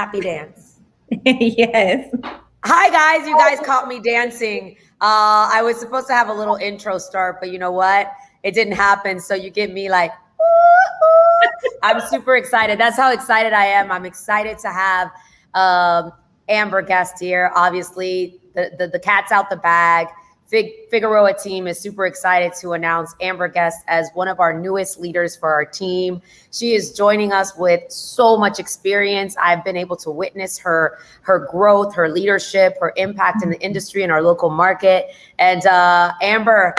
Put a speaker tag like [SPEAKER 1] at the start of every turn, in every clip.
[SPEAKER 1] Happy dance.
[SPEAKER 2] Yes.
[SPEAKER 1] Hi guys, you guys caught me dancing. I was supposed to have a little intro start, but you know what? It didn't happen. So you get me like, ooh, ooh. I'm super excited. That's how excited I am. I'm excited to have Amber guest here. Obviously, the cat's out the bag. Figueroa team is super excited to announce Amber Guest as one of our newest leaders for our team. She is joining us with so much experience. I've been able to witness her growth, her leadership, her impact in the industry and our local market. And Amber,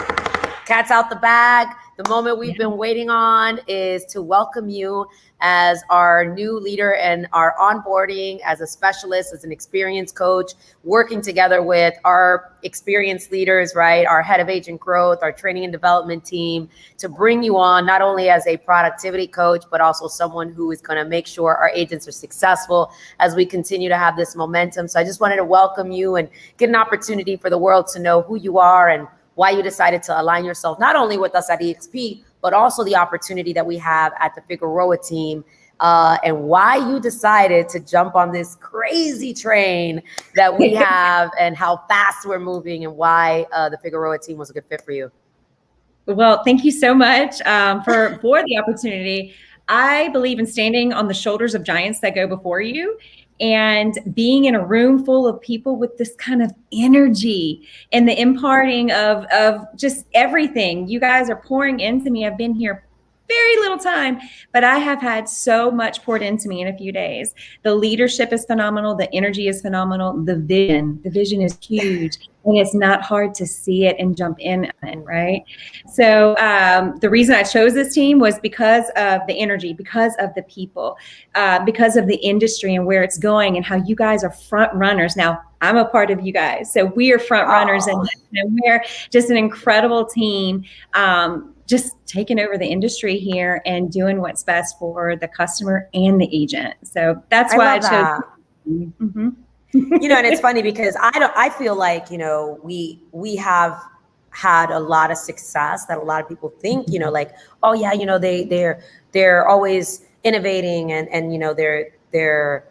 [SPEAKER 1] cat's out the bag. The moment we've been waiting on is to welcome you as our new leader and our onboarding as a specialist, as an experienced coach, working together with our experienced leaders, right? Our head of agent growth, our training and development team, to bring you on not only as a productivity coach, but also someone who is going to make sure our agents are successful as we continue to have this momentum. So I just wanted to welcome you and get an opportunity for the world to know who you are and why you decided to align yourself not only with us at EXP, but also the opportunity that we have at the Figueroa team, and why you decided to jump on this crazy train that we have and how fast we're moving, and why the Figueroa team was a good fit for you.
[SPEAKER 2] Well, thank you so much for the opportunity. I believe in standing on the shoulders of giants that go before you, and being in a room full of people with this kind of energy and the imparting of just everything. You guys are pouring into me. I've been here very little time, but I have had so much poured into me in a few days. The leadership is phenomenal. The energy is phenomenal. The vision is huge, and it's not hard to see it and jump in on it, right? So the reason I chose this team was because of the energy, because of the people, because of the industry and where it's going, and how you guys are front runners. Now, I'm a part of you guys, so we are front runners, and we're just an incredible team. Just taking over the industry here and doing what's best for the customer and the agent. So that's why I chose.
[SPEAKER 1] Mm-hmm. You know, and it's funny because I feel like, you know, we have had a lot of success that a lot of people think, you know, like, oh yeah, you know, they're always innovating and you know, they're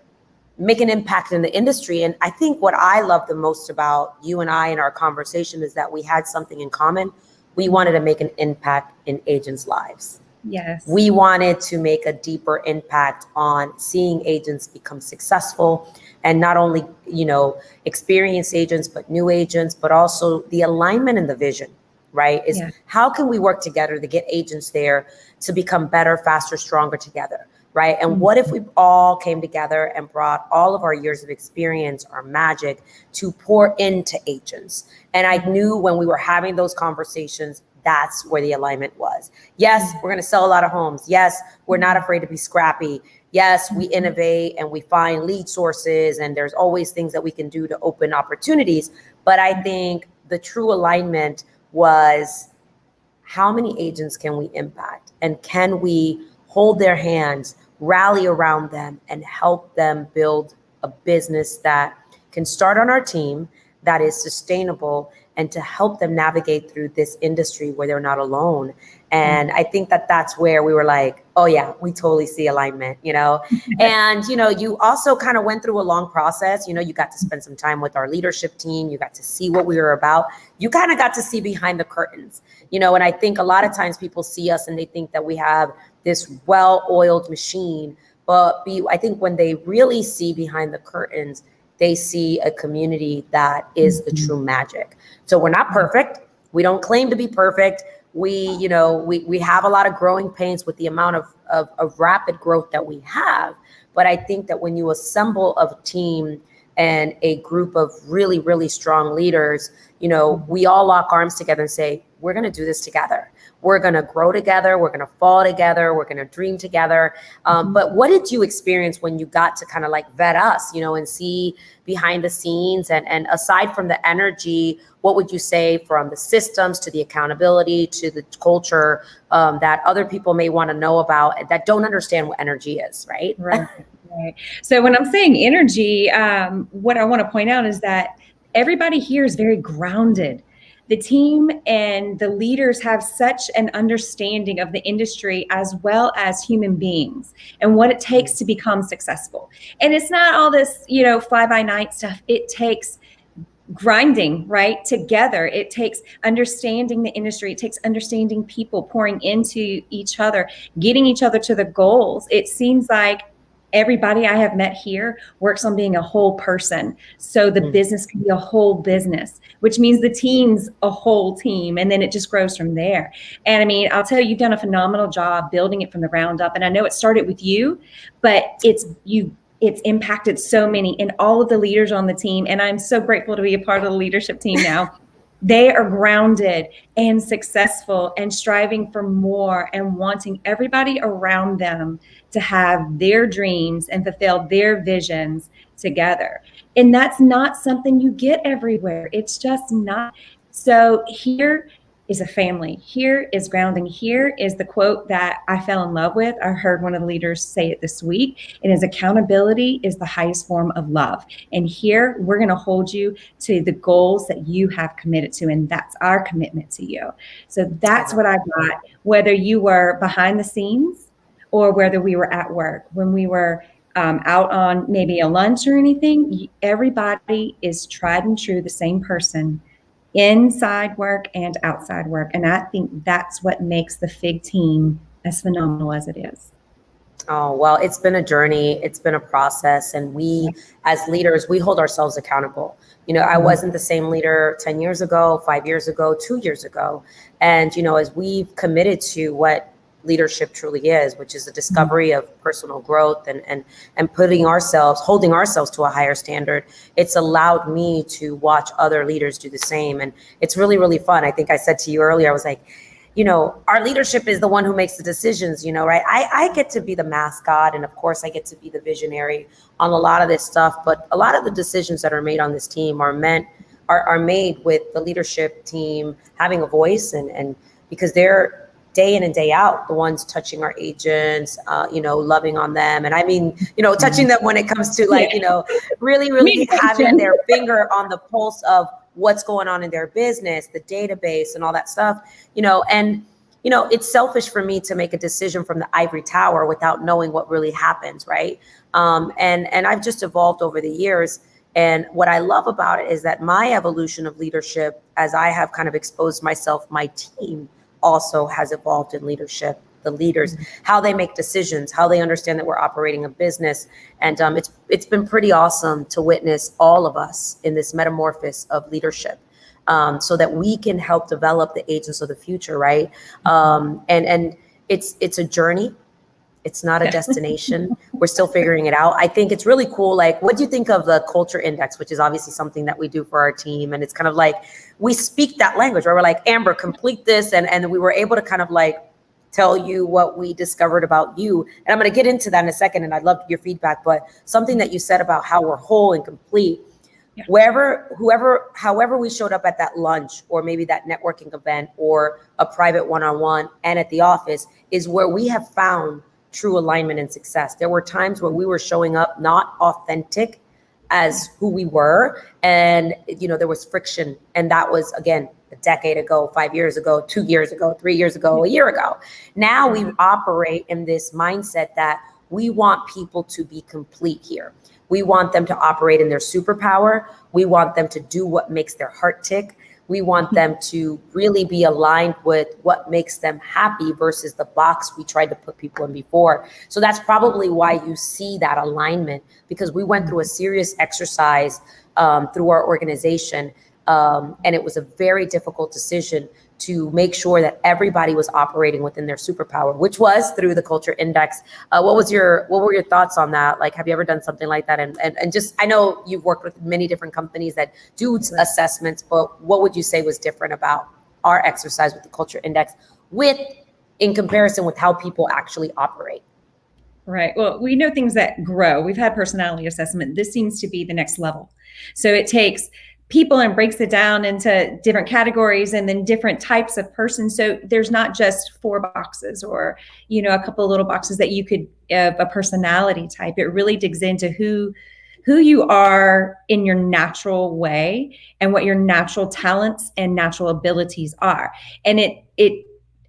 [SPEAKER 1] making impact in the industry. And I think what I love the most about you and I in our conversation is that we had something in common. We wanted to make an impact in agents' lives.
[SPEAKER 2] Yes.
[SPEAKER 1] We wanted to make a deeper impact on seeing agents become successful, and not only, you know, experienced agents, but new agents, but also the alignment and the vision, right? Is how can we work together to get agents there to become better, faster, stronger together, right? And what if we all came together and brought all of our years of experience, our magic, to pour into agents? And I knew when we were having those conversations, that's where the alignment was. Yes, we're going to sell a lot of homes. Yes, we're not afraid to be scrappy. Yes, we innovate and we find lead sources, and there's always things that we can do to open opportunities. But I think the true alignment was, how many agents can we impact? And can we hold their hands, rally around them, and help them build a business that can start on our team, that is sustainable, and to help them navigate through this industry where they're not alone. And I think that that's where we were like, oh yeah, we totally see alignment, you know? And, you know, you also kind of went through a long process. You know, you got to spend some time with our leadership team. You got to see what we were about. You kind of got to see behind the curtains, you know? And I think a lot of times people see us and they think that we have this well-oiled machine, but I think when they really see behind the curtains, they see a community that is the true magic. So we're not perfect. We don't claim to be perfect. We have a lot of growing pains with the amount of rapid growth that we have. But I think that when you assemble a team and a group of really, really strong leaders, you know, we all lock arms together and say, we're going to do this together. We're going to grow together. We're going to fall together. We're going to dream together. But what did you experience when you got to kind of like vet us, you know, and see behind the scenes? And aside from the energy, what would you say from the systems to the accountability to the culture that other people may want to know about that don't understand what energy is, right?
[SPEAKER 2] Right. So when I'm saying energy, what I want to point out is that everybody here is very grounded. the team and the leaders have such an understanding of the industry as well as human beings and what it takes to become successful. And it's not all this, fly by night stuff. It takes grinding right together. It takes understanding the industry. It takes understanding people, pouring into each other, getting each other to the goals. It seems like everybody I have met here works on being a whole person. So the business can be a whole business, which means the team's a whole team. And then it just grows from there. And I mean, I'll tell you, you've done a phenomenal job building it from the ground up. And I know it started with you, but it's impacted so many and all of the leaders on the team. And I'm so grateful to be a part of the leadership team now. They are grounded and successful and striving for more and wanting everybody around them to have their dreams and fulfill their visions together. And that's not something you get everywhere. It's just not. So here is a family. Here is grounding. Here is the quote that I fell in love with. I heard one of the leaders say it this week. It is accountability is the highest form of love. And here we're going to hold you to the goals that you have committed to. And that's our commitment to you. So that's what I got, whether you were behind the scenes or whether we were at work, when we were out on maybe a lunch or anything, everybody is tried and true, the same person, inside work and outside work. And I think that's what makes the FIG team as phenomenal as it is.
[SPEAKER 1] Oh, well, it's been a journey. It's been a process. And we, as leaders, we hold ourselves accountable. I wasn't the same leader 10 years ago, 5 years ago, 2 years ago. And, as we've committed to what leadership truly is, which is the discovery of personal growth and holding ourselves to a higher standard, it's allowed me to watch other leaders do the same. And it's really, really fun. I think I said to you earlier, I was like, our leadership is the one who makes the decisions, right? I get to be the mascot. And of course I get to be the visionary on a lot of this stuff, but a lot of the decisions that are made on this team are made with the leadership team having a voice and because they're day in and day out, the ones touching our agents, loving on them. And I mean, touching them when it comes to really, really having their finger on the pulse of what's going on in their business, the database and all that stuff, it's selfish for me to make a decision from the ivory tower without knowing what really happens. Right. And I've just evolved over the years. And what I love about it is that my evolution of leadership, as I have kind of exposed myself, my team also has evolved in leadership, the leaders, how they make decisions, how they understand that we're operating a business. And it's been pretty awesome to witness all of us in this metamorphosis of leadership so that we can help develop the agents of the future, right? And it's a journey. It's not a destination. We're still figuring it out. I think it's really cool. Like, what do you think of the culture index, which is obviously something that we do for our team? And it's kind of like, we speak that language, right? We're like, Amber, complete this. And we were able to kind of like tell you what we discovered about you. And I'm going to get into that in a second. And I'd love your feedback, but something that you said about how we're whole and complete, however we showed up at that lunch or maybe that networking event or a private one-on-one and at the office is where we have found true alignment and success. There were times where we were showing up not authentic as who we were. And, there was friction. And that was, again, a decade ago, 5 years ago, 2 years ago, 3 years ago, a year ago. Now we operate in this mindset that we want people to be complete here. We want them to operate in their superpower. We want them to do what makes their heart tick. We want them to really be aligned with what makes them happy versus the box we tried to put people in before. So that's probably why you see that alignment, because we went through a serious exercise through our organization. And it was a very difficult decision to make sure that everybody was operating within their superpower, which was through the culture index. What were your thoughts on that? Like, have you ever done something like that? And just, I know you've worked with many different companies that do assessments, but what would you say was different about our exercise with the culture index in comparison with how people actually operate?
[SPEAKER 2] Right. Well, we know things that grow. We've had personality assessment. This seems to be the next level. So it takes people and breaks it down into different categories and then different types of persons. So there's not just 4 boxes or, a couple of little boxes that you could, a personality type. It really digs into who who you are in your natural way and what your natural talents and natural abilities are. And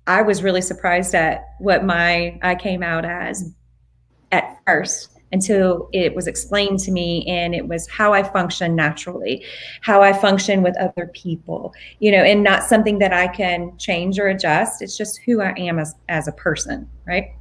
[SPEAKER 2] I was really surprised at what I came out as at first until it was explained to me, and it was how I function naturally, how I function with other people, and not something that I can change or adjust. It's just who I am as a person, right?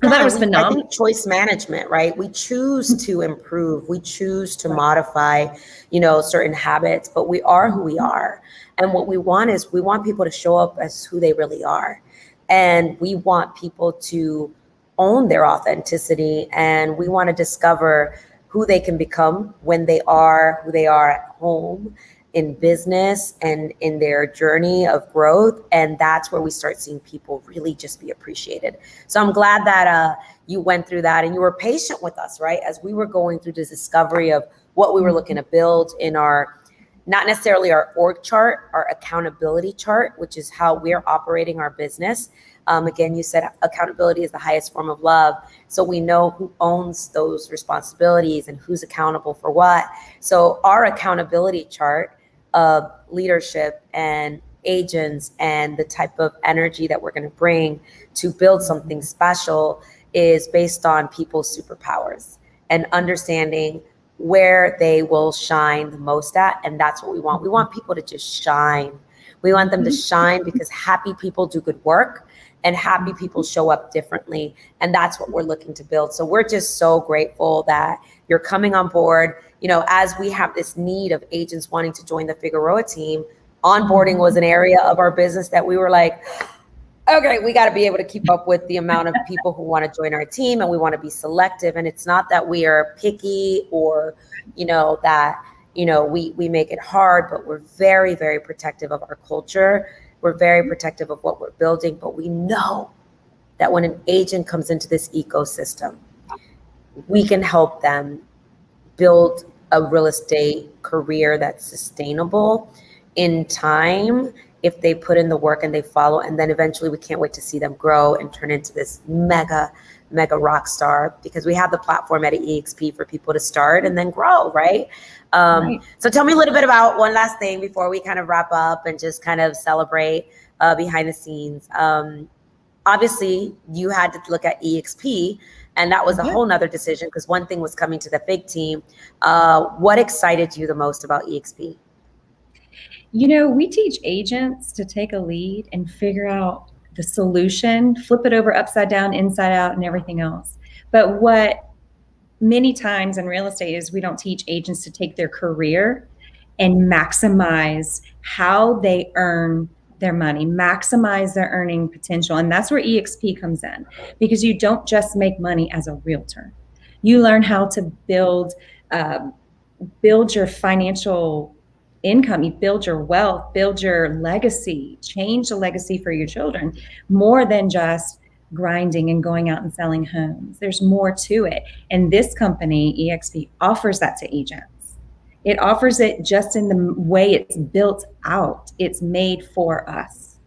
[SPEAKER 2] I thought it
[SPEAKER 1] Yeah,
[SPEAKER 2] was
[SPEAKER 1] I
[SPEAKER 2] phenomenal.
[SPEAKER 1] think choice management, right? We choose to improve, we choose to modify, certain habits, but we are who we are. And what we want is we want people to show up as who they really are. And we want people to own their authenticity, and we want to discover who they can become when they are who they are at home, in business, and in their journey of growth. And that's where we start seeing people really just be appreciated. So I'm glad that you went through that and you were patient with us, right? As we were going through this discovery of what we were looking to build in our, not necessarily our org chart, our accountability chart, which is how we're operating our business. Again, you said accountability is the highest form of love. So we know who owns those responsibilities and who's accountable for what. So our accountability chart of leadership and agents and the type of energy that we're going to bring to build something special is based on people's superpowers and understanding where they will shine the most at. And that's what we want. We want people to just shine. We want them to shine because happy people do good work and happy people show up differently. And that's what we're looking to build. So we're just so grateful that you're coming on board. As we have this need of agents wanting to join the Figueroa team, onboarding was an area of our business that we were like, okay, we got to be able to keep up with the amount of people who want to join our team, and we want to be selective. And it's not that we are picky or, that, we make it hard, but we're very, very protective of our culture. We're very protective of what we're building, but we know that when an agent comes into this ecosystem, we can help them build a real estate career that's sustainable in time if they put in the work and they follow. And then eventually we can't wait to see them grow and turn into this mega rock star, because we have the platform at EXP for people to start and then grow, right?
[SPEAKER 2] Right.
[SPEAKER 1] So tell me a little bit about one last thing before we kind of wrap up and just kind of celebrate behind the scenes. Obviously, you had to look at EXP, and that was a whole nother decision because one thing was coming to the big team. What excited you the most about EXP?
[SPEAKER 2] We teach agents to take a lead and figure out the solution, flip it over upside down, inside out, and everything else. But what many times in real estate is we don't teach agents to take their career and maximize how they earn their money, maximize their earning potential. And that's where EXP comes in, because you don't just make money as a realtor. You learn how to build your financial income, you build your wealth, build your legacy, change the legacy for your children, more than just grinding and going out and selling homes. There's more to it. And this company, EXP, offers that to agents. It offers it just in the way it's built out. It's made for us.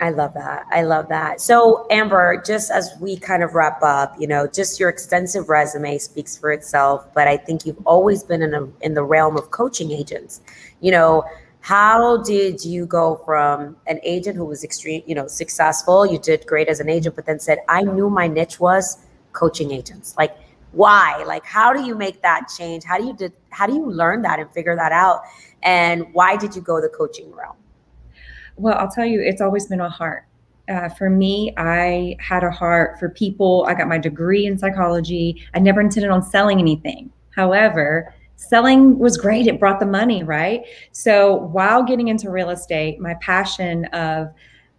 [SPEAKER 1] I love that. I love that. So Amber, just as we kind of wrap up, just your extensive resume speaks for itself, but I think you've always been in the realm of coaching agents. How did you go from an agent who was extreme, successful, you did great as an agent, but then said, I knew my niche was coaching agents? Like, why? Like, how do you make that change? How do you learn that and figure that out? And why did you go the coaching realm?
[SPEAKER 2] Well, I'll tell you, it's always been a heart. For me, I had a heart for people. I got my degree in psychology. I never intended on selling anything. However, selling was great. It brought the money, right? So while getting into real estate, my passion of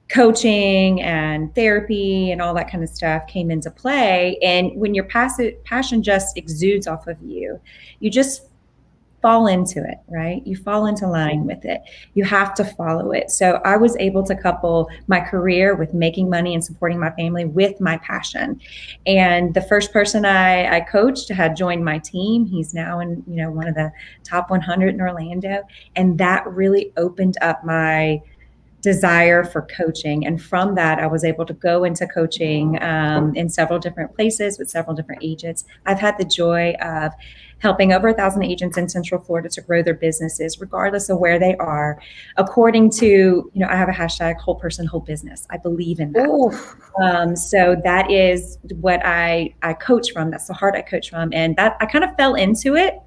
[SPEAKER 2] coaching and therapy and all that kind of stuff came into play. And when your passion just exudes off of you, you just fall into it, right? You fall into line with it. You have to follow it. So I was able to couple my career with making money and supporting my family with my passion. And the first person I coached had joined my team. He's now in, one of the top 100 in Orlando. And that really opened up my desire for coaching. And from that, I was able to go into coaching in several different places with several different agents. I've had the joy of helping over 1,000 agents in Central Florida to grow their businesses, regardless of where they are, according to, I have a hashtag, whole person, whole business. I believe in that. So that is what I coach from. That's the heart I coach from. And that I kind of fell into it.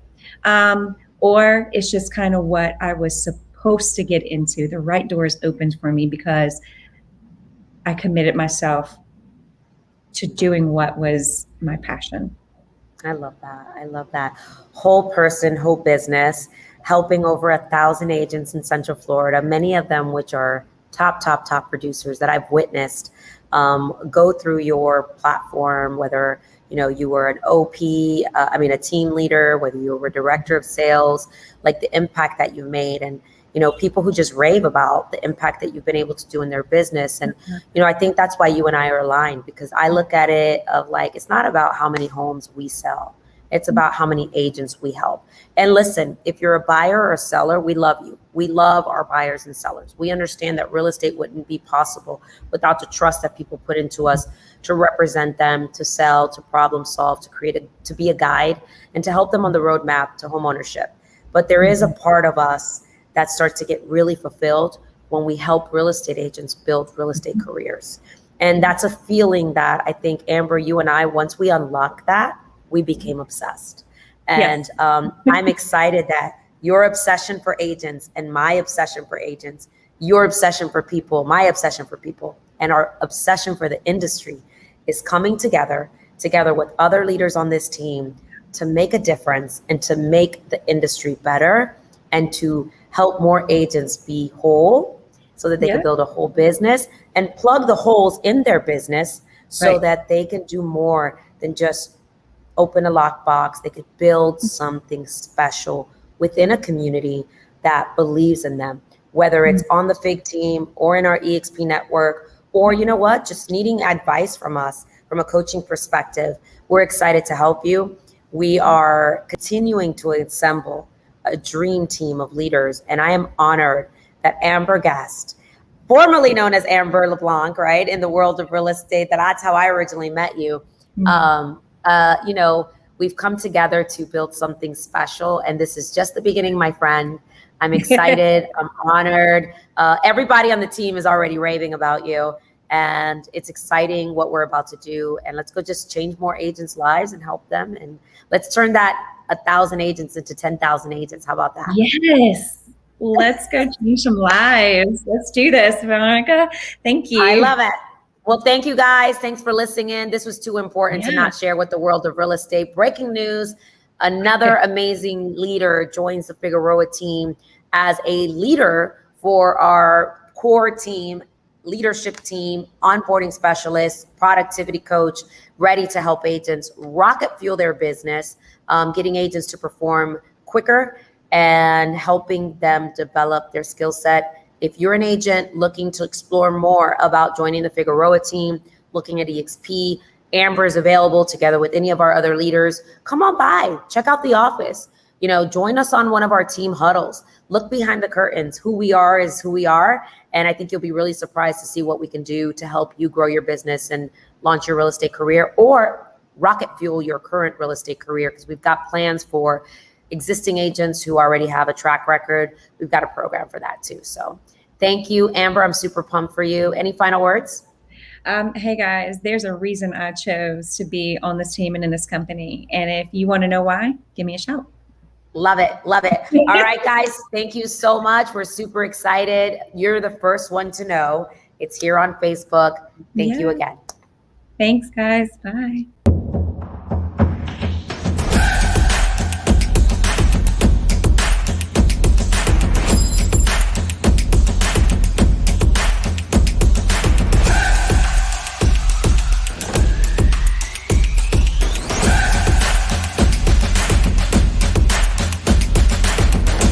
[SPEAKER 2] Or it's just kind of what I was supposed to get into. The right doors opened for me because I committed myself to doing what was my passion.
[SPEAKER 1] I love that. I love that. Whole person, whole business, helping over 1,000 agents in Central Florida, many of them which are top producers that I've witnessed go through your platform, whether you were an OP, a team leader, whether you were a director of sales, like the impact that you've made, and people who just rave about the impact that you've been able to do in their business. And I think that's why you and I are aligned, because I look at it of like, it's not about how many homes we sell. It's about how many agents we help. And listen, if you're a buyer or a seller, we love you. We love our buyers and sellers. We understand that real estate wouldn't be possible without the trust that people put into us to represent them, to sell, to problem solve, to be a guide, and to help them on the roadmap to homeownership. But there is a part of us that starts to get really fulfilled when we help real estate agents build real estate careers. And that's a feeling that I think, Amber, you and I, once we unlock that, we became obsessed. And I'm excited that your obsession for agents and my obsession for agents, your obsession for people, my obsession for people, and our obsession for the industry is coming together with other leaders on this team to make a difference and to make the industry better and to help more agents be whole so that they can build a whole business and plug the holes in their business so that they can do more than just open a lockbox. They could build something special within a community that believes in them, whether it's on the FIG team or in our EXP network, or just needing advice from us from a coaching perspective. We're excited to help you. We are continuing to assemble a dream team of leaders, and I am honored that Amber Guest, formerly known as Amber LeBlanc, right, in the world of real estate, that's how I originally met you. We've come together to build something special, and this is just the beginning, my friend. I'm excited. I'm honored. Everybody on the team is already raving about you, and it's exciting what we're about to do. And let's go just change more agents' lives and help them. And let's turn that 1,000 agents into 10,000 agents. How about that?
[SPEAKER 2] Yes. Let's go change some lives. Let's do this, Veronica. Thank you.
[SPEAKER 1] I love it. Well, thank you guys. Thanks for listening in. This was too important to not share with the world of real estate. Breaking news, another amazing leader joins the Figueroa team as a leader for our core team, leadership team, onboarding specialist, productivity coach, ready to help agents rocket fuel their business, getting agents to perform quicker and helping them develop their skill set. If you're an agent looking to explore more about joining the Figueroa team, looking at EXP, Amber is available together with any of our other leaders. Come on by, check out the office. Join us on one of our team huddles. Look behind the curtains. Who we are is who we are. And I think you'll be really surprised to see what we can do to help you grow your business and launch your real estate career or rocket fuel your current real estate career, because we've got plans for existing agents who already have a track record. We've got a program for that too. So thank you, Amber. I'm super pumped for you. Any final words?
[SPEAKER 2] Hey guys, there's a reason I chose to be on this team and in this company. And if you want to know why, give me a shout.
[SPEAKER 1] Love it. Love it. All right, guys. Thank you so much. We're super excited. You're the first one to know. It's here on Facebook. Thank you again.
[SPEAKER 2] Thanks, guys. Bye.